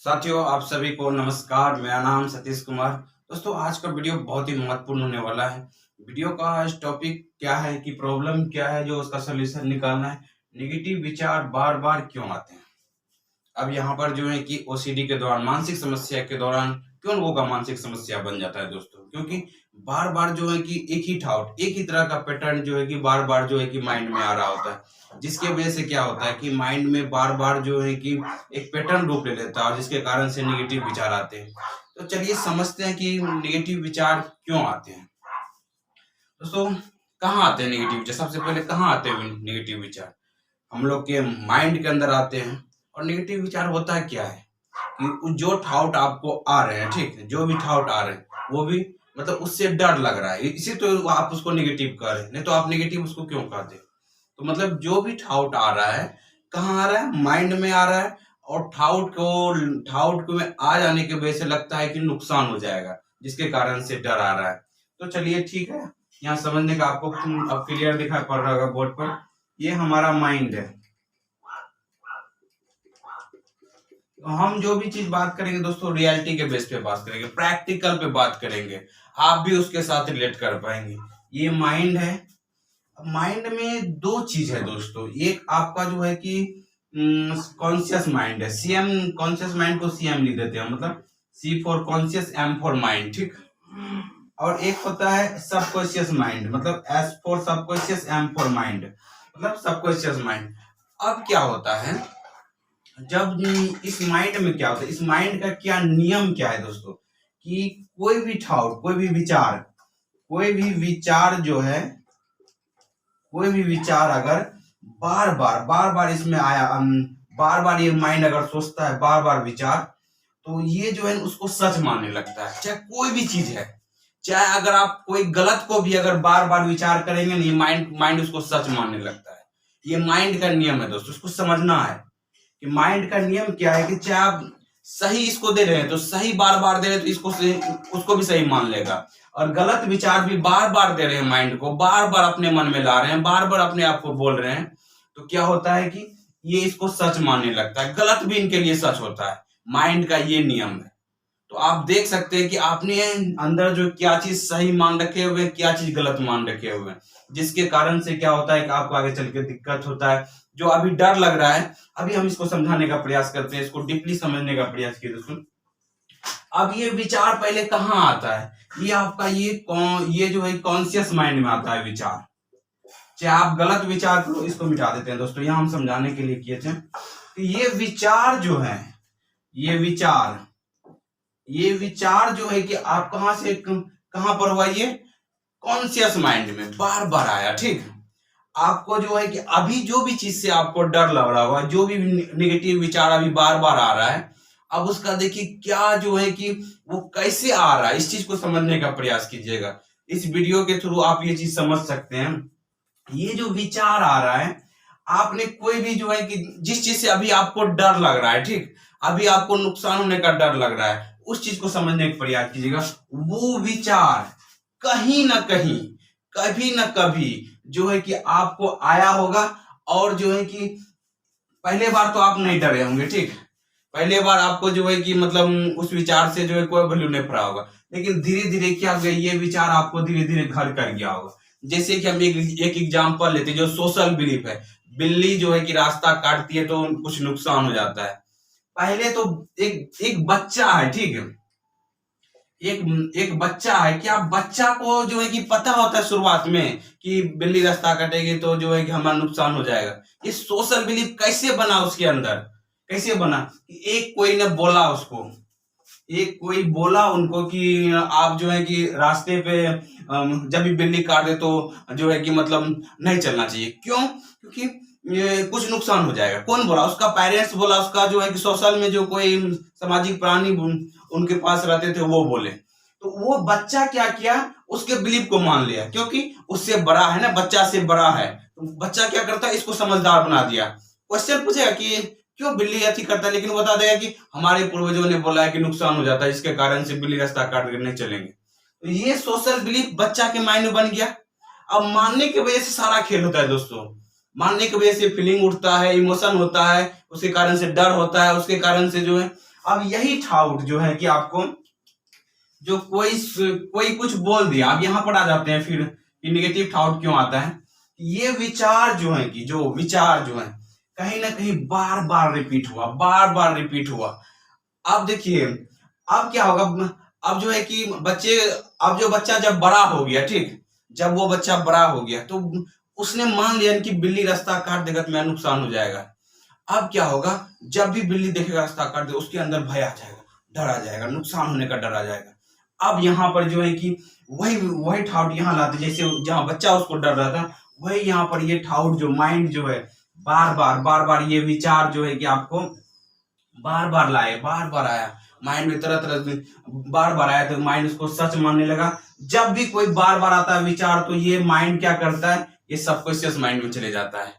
साथियों, आप सभी को नमस्कार। मेरा नाम सतीश कुमार। दोस्तों, आज का वीडियो बहुत ही महत्वपूर्ण होने वाला है। वीडियो का आज टॉपिक क्या है कि प्रॉब्लम क्या है जो उसका सलूशन निकालना है। नेगेटिव विचार बार बार क्यों आते हैं। अब यहाँ पर जो है कि ओसीडी के दौरान, मानसिक समस्या के दौरान क्यों लोगों का मानसिक समस्या बन जाता है दोस्तों, क्योंकि बार बार जो है कि एक ही ठाउट, एक ही तरह का पैटर्न जो है कि बार बार जो है कि माइंड में आ रहा होता है, जिसके वजह से क्या होता है कि माइंड में बार बार जो है कि एक पैटर्न रूप ले लेता है और जिसके कारण से नेगेटिव विचार आते हैं। तो चलिए समझते हैं कि नेगेटिव विचार क्यों आते हैं। दोस्तों, कहाँ आते हैं नेगेटिव विचार? सबसे पहले कहाँ आते हैं नेगेटिव विचार? हम लोग के माइंड के अंदर आते हैं। और नेगेटिव विचार होता है क्या है कि जो थॉट आपको आ रहे हैं, ठीक है, जो भी थॉट आ रहे हैं वो भी मतलब उससे डर लग रहा है, इसी तो आप उसको नेगेटिव कह रहे हैं। नहीं तो आप नेगेटिव उसको क्यों कहते? तो मतलब जो भी थॉट आ रहा है, कहाँ आ रहा है? माइंड में आ रहा है। और थॉट को में आ जाने की वजह से लगता है कि नुकसान हो जाएगा, जिसके कारण से डर आ रहा है। तो चलिए ठीक है, यहाँ समझने का आपको अब क्लियर दिखाई पड़ रहा होगा बोर्ड पर। ये हमारा माइंड है। तो हम जो भी चीज बात करेंगे दोस्तों, रियलिटी के बेस पे बात करेंगे, प्रैक्टिकल पे बात करेंगे। आप भी उसके साथ रिलेट कर पाएंगे। ये माइंड है। माइंड में दो चीज है दोस्तों। एक आपका जो है कि कॉन्शियस माइंड है, सीएम। कॉन्शियस माइंड को सीएम लिख देते हैं, मतलब C for conscious, M for mind, ठीक। और एक होता है सबकॉन्शियस माइंड, मतलब S for subconscious, M for mind, मतलब सबकॉन्शियस माइंड। अब क्या होता है जब इस माइंड में क्या होता है, इस माइंड का क्या नियम क्या है दोस्तों, कि कोई भी थॉट, कोई भी विचार अगर बार बार इसमें आया, बार बार ये माइंड अगर सोचता है बार बार विचार, तो ये जो है उसको सच मानने लगता है। चाहे कोई भी चीज है, चाहे अगर आप कोई गलत को भी अगर बार बार विचार करेंगे ना, ये माइंड उसको सच मानने लगता है। ये माइंड का नियम है दोस्तों, उसको समझना है कि माइंड का नियम क्या है कि चाहे आप सही इसको दे रहे हैं तो सही बार बार दे रहे हैं तो इसको उसको भी सही मान लेगा। और गलत विचार भी बार बार दे रहे हैं, माइंड को बार बार अपने मन में ला रहे हैं, बार बार अपने आप को बोल रहे हैं, तो क्या होता है कि ये इसको सच मानने लगता है। गलत भी इनके लिए सच होता है। माइंड का ये नियम है। तो आप देख सकते हैं कि आपने अंदर जो क्या चीज सही मान रखे हुए, क्या चीज गलत मान रखे हुए, जिसके कारण से क्या होता है कि आपको आगे चल के दिक्कत होता है। जो अभी डर लग रहा है, अभी हम इसको समझाने का प्रयास करते हैं, इसको डीपली समझने का प्रयास किए दोस्तों। अब ये विचार पहले कहाँ आता है? ये आपका ये जो है कॉन्शियस माइंड में आता है विचार। चाहे आप गलत विचार करो, इसको मिटा देते हैं दोस्तों, यहाँ हम समझाने के लिए किए थे कि ये विचार जो है, ये विचार जो है कि आप कहां से कहां पर हुआ, ये कॉन्शियस माइंड में बार बार आया, ठीक। आपको जो है कि अभी जो भी चीज से आपको डर लग रहा होगा, जो भी नेगेटिव विचार अभी बार बार आ रहा है, अब उसका देखिए क्या जो है कि वो कैसे आ रहा है, इस चीज को समझने का प्रयास कीजिएगा। इस वीडियो के थ्रू आप ये चीज समझ सकते हैं। ये जो विचार आ रहा है, आपने कोई भी जो है कि जिस चीज से अभी आपको डर लग रहा है, ठीक, अभी आपको नुकसान होने का डर लग रहा है, उस चीज को समझने का प्रयास कीजिएगा। वो विचार कहीं ना कहीं, कभी ना कभी जो है कि आपको आया होगा। और जो है कि पहले बार तो आप नहीं डरे होंगे, ठीक। पहले बार आपको जो है कि मतलब उस विचार से जो है कोई वैल्यू नहीं पड़ा होगा, लेकिन धीरे धीरे क्या होगा, ये विचार आपको धीरे धीरे घर कर गया होगा। जैसे कि हम एक एग्जांपल लेते हैं, जो सोशल बिलीफ है। बिल्ली जो है कि रास्ता काटती है तो कुछ नुकसान हो जाता है। पहले तो एक बच्चा है, ठीक है, एक बच्चा है, क्या बच्चा को जो है कि पता होता है शुरुआत में कि बिल्ली रास्ता काटेगी तो जो है कि हमारा नुकसान हो जाएगा। ये सोशल बिलीफ कैसे बना उसके अंदर? कैसे बना? एक कोई ने बोला उसको, एक कोई बोला उनको कि आप जो है कि रास्ते पे जब भी बिल्ली काट दे तो जो है कि मतलब नहीं चलना चाहिए। क्यों? क्योंकि ये कुछ नुकसान हो जाएगा। कौन बोला? उसका पेरेंट्स बोला, उसका जो है कि सोशल में जो कोई सामाजिक प्राणी उनके पास रहते थे वो बोले। तो वो बच्चा क्या किया, उसके बिलीफ को मान लिया, क्योंकि उससे बड़ा है ना, बच्चा से बड़ा है। तो बच्चा क्या करता है, इसको समझदार बना दिया। क्वेश्चन पूछेगा कि क्यों बिल्ली ऐसी करता है, लेकिन बता देगा कि हमारे पूर्वजों ने बोला है कि नुकसान हो जाता है, इसके कारण से बिल्ली रास्ता काट कर नहीं चलेंगे। तो ये सोशल बिलीफ बच्चा के माइंड में बन गया। अब मानने की वजह से सारा खेल होता है दोस्तों। मानने की वजह से फीलिंग उठता है, इमोशन होता है, उसके कारण से डर होता है, उसके कारण से जो है अब यही थाउट जो है कि आपको जो कोई कुछ बोल दिया, अब यहाँ पर आ जाते हैं फिर निगेटिव थाउट क्यों आता है। ये विचार जो है कि जो विचार जो है कहीं ना कहीं बार बार रिपीट हुआ, बार बार रिपीट हुआ। अब देखिए अब क्या होगा, अब जो है कि अब जो बच्चा जब बड़ा हो गया, ठीक, जब वो बच्चा बड़ा हो गया तो उसने मान लिया कि बिल्ली रास्ता काट देगा तो मेरा नुकसान हो जाएगा। अब क्या होगा, जब भी बिल्ली देखेगा रास्ता काट दे उसके अंदर भय आ जाएगा, डर आ जाएगा, नुकसान होने का डर आ जाएगा। अब यहाँ पर जो है कि वही वही ठाउट यहाँ लाते, जैसे जहां बच्चा उसको डर रहा था वही यहाँ पर ये ठाउट जो माइंड जो है बार बार ये विचार जो है कि आपको बार बार लाए, बार बार आया माइंड में, तरह तरह बार बार आया तो माइंड उसको सच मानने लगा। जब भी कोई बार बार आता है विचार तो ये माइंड क्या करता है, ये सबकॉन्शियस माइंड में चले जाता है।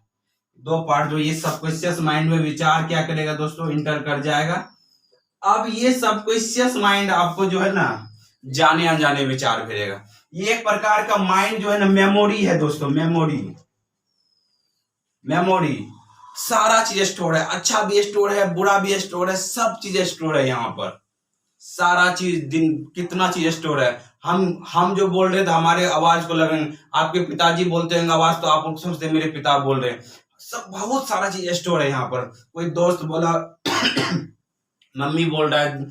दो पार्ट जो ये सबकॉन्शियस माइंड में विचार क्या करेगा दोस्तों, इंटर कर जाएगा। अब ये सबकॉन्शियस माइंड आपको जो है ना जाने अनजाने विचार भेजेगा। ये एक प्रकार का माइंड जो है ना मेमोरी है दोस्तों, मेमोरी सारा चीज स्टोर है, अच्छा भी स्टोर है, बुरा भी स्टोर है, सब चीज स्टोर है यहाँ पर, सारा चीज दिन कितना चीज स्टोर है। हम जो बोल रहे थे हमारे आवाज को लग रहे हैं, आपके पिताजी बोलते हैं आवाज तो आप समझते मेरे पिता बोल रहे हैं, सब बहुत सारा चीज स्टोर है यहाँ पर। कोई दोस्त बोला मम्मी बोल रहा है,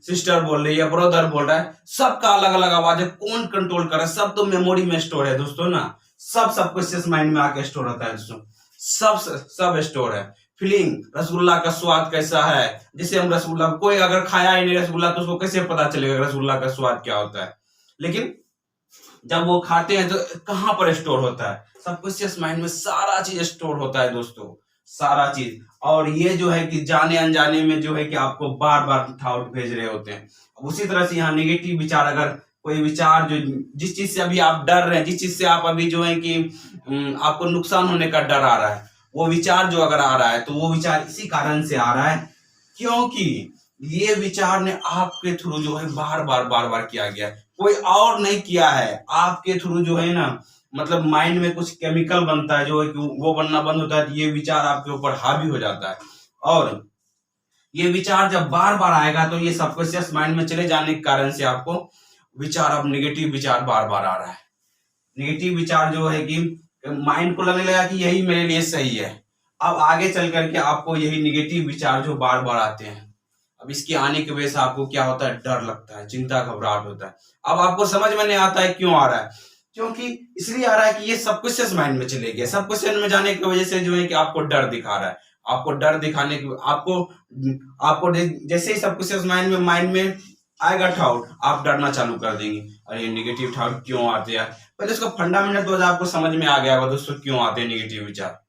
सिस्टर बोल रही है, ब्रदर बोल रहा है, सबका अलग अलग आवाज है, कौन कंट्रोल कर रहा है, सब तो मेमोरी में स्टोर है दोस्तों ना, सब सबकॉन्शियस माइंड में आके स्टोर होता है दोस्तों, सब स्टोर है। फीलिंग, रसगुल्ला का स्वाद कैसा है, जैसे हम रसगुल्ला, कोई अगर खाया ही नहीं रसगुल्ला तो उसको कैसे पता चलेगा रसगुल्ला का स्वाद क्या होता है, लेकिन जब वो खाते हैं तो कहां पर स्टोर होता है, सबकॉन्शियस माइंड में सारा चीज स्टोर होता है दोस्तों, सारा चीज। और ये जो है कि जाने अनजाने में जो है कि आपको बार बार थाउट भेज रहे होते हैं। उसी तरह से यहाँ नेगेटिव विचार, अगर कोई विचार जो जिस चीज से अभी आप डर रहे हैं, जिस चीज से आप अभी जो है कि आपको नुकसान होने का डर आ रहा है, वो विचार जो अगर आ रहा है तो वो विचार इसी कारण से आ रहा है क्योंकि ये विचार ने आपके थ्रू जो है बार बार किया गया, कोई और नहीं किया है, आपके थ्रू जो है ना, मतलब माइंड में कुछ केमिकल बनता है जो है कि वो बनना बंद होता है तो ये विचार आपके ऊपर हावी हो जाता है। और ये विचार जब बार बार आएगा तो ये सबकॉन्शियस माइंड में चले जाने के कारण से आपको विचार, अब निगेटिव विचार बार बार आ रहा है। निगेटिव विचार जो है कि माइंड को लगने लगा कि यही मेरे लिए सही है, अब आगे चल करके आपको यही निगेटिव विचार जो बार बार आते हैं, अब इसके आने की वजह से आपको क्या होता है, डर लगता है, चिंता घबराहट होता है। अब आपको समझ में नहीं आता है क्यों आ रहा है, क्योंकि इसलिए आ रहा है कि ये सबकॉन्शियस माइंड में चले गए, सबकॉन्शियस में जाने की वजह से जो है कि आपको डर दिखा रहा है, आपको डर दिखाने की आपको जैसे ही सबकॉन्शियस माइंड में आएगा थाउट, आप डरना चालू कर देंगे, अरे नेगेटिव थाउट क्यों आते हैं। पहले उसका फंडामेंटल तो आपको समझ में आ गया होगा दोस्तों क्यों आते हैं नेगेटिव विचार।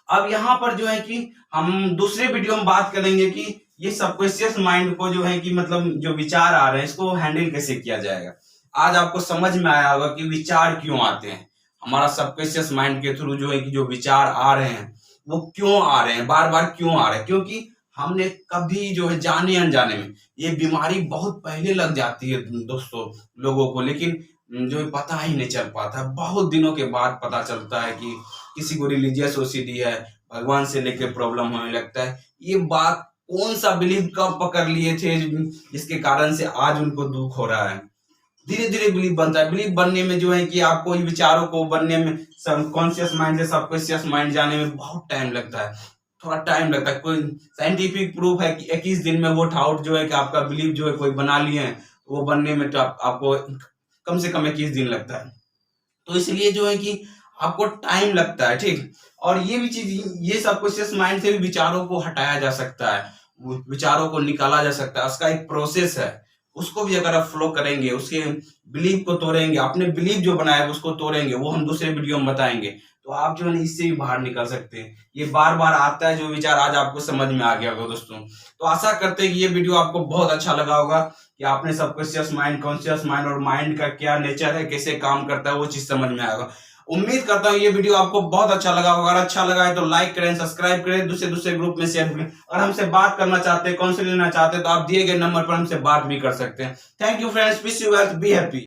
अब यहाँ पर जो है कि हम दूसरे वीडियो में बात करेंगे कि ये सबकॉन्शियस माइंड को जो है कि मतलब जो विचार आ रहे हैं इसको हैंडल कैसे किया जाएगा। आज आपको समझ में आया होगा कि विचार क्यों आते हैं, हमारा सबकॉन्शियस माइंड के थ्रू जो है कि जो विचार आ रहे हैं वो क्यों आ रहे हैं, बार बार क्यों आ रहे हैं, क्योंकि हमने कभी जो है जाने अनजाने में, ये बीमारी बहुत पहले लग जाती है दोस्तों लोगों को, लेकिन जो है पता ही नहीं चल पाता, बहुत दिनों के बाद पता चलता है कि किसी को रिलीजियस ओसीडी है, भगवान से लेके प्रॉब्लम होने लगता है। ये बात कौन सा बिलीव कब पकड़ लिए थे जिसके कारण से आज उनको दुख हो रहा है। धीरे धीरे बिलीव बनता है, बिलीव बनने में जो है कि आपको विचारों को बनने में कॉन्शियस माइंड से सबकॉन्शियस माइंड जाने में बहुत टाइम लगता है, थोड़ा टाइम लगता है। कोई साइंटिफिक प्रूफ है कि 21 दिन में वो थाउट जो है कि आपका बिलीव जो है कोई बना लिए हैं, वो बनने में तो आपको कम से कम 21 दिन लगता है। तो इसलिए जो है कि आपको टाइम लगता है, ठीक। और ये भी चीज, ये सबकॉन्शियस माइंड से भी विचारों को हटाया जा सकता है, विचारों को निकाला जा सकता है, उसका एक प्रोसेस है। उसको भी अगर आप फॉलो करेंगे, उसके बिलीव को तोड़ेंगे, अपने बिलीव जो बनाए उसको तोड़ेंगे, वो हम दूसरे वीडियो में बताएंगे, तो आप जो है इससे भी बाहर निकल सकते हैं। ये बार बार आता है जो विचार, आज आपको समझ में आ गया होगा दोस्तों। तो आशा करते हैं कि ये वीडियो आपको बहुत अच्छा लगा होगा कि आपने सबकॉन्शियस माइंड, कॉन्शियस माइंड और माइंड का क्या नेचर है, कैसे काम करता है, वो चीज समझ में आएगा। उम्मीद करता हूँ ये वीडियो आपको बहुत अच्छा लगा होगा। अगर अच्छा लगा है तो लाइक करें, सब्सक्राइब करें, दूसरे ग्रुप में शेयर करें। और हमसे बात करना चाहते हैं, काउंसलिंग लेना चाहते हैं तो आप दिए गए नंबर पर हमसे बात भी कर सकते हैं। Thank you friends, wish you well, be happy.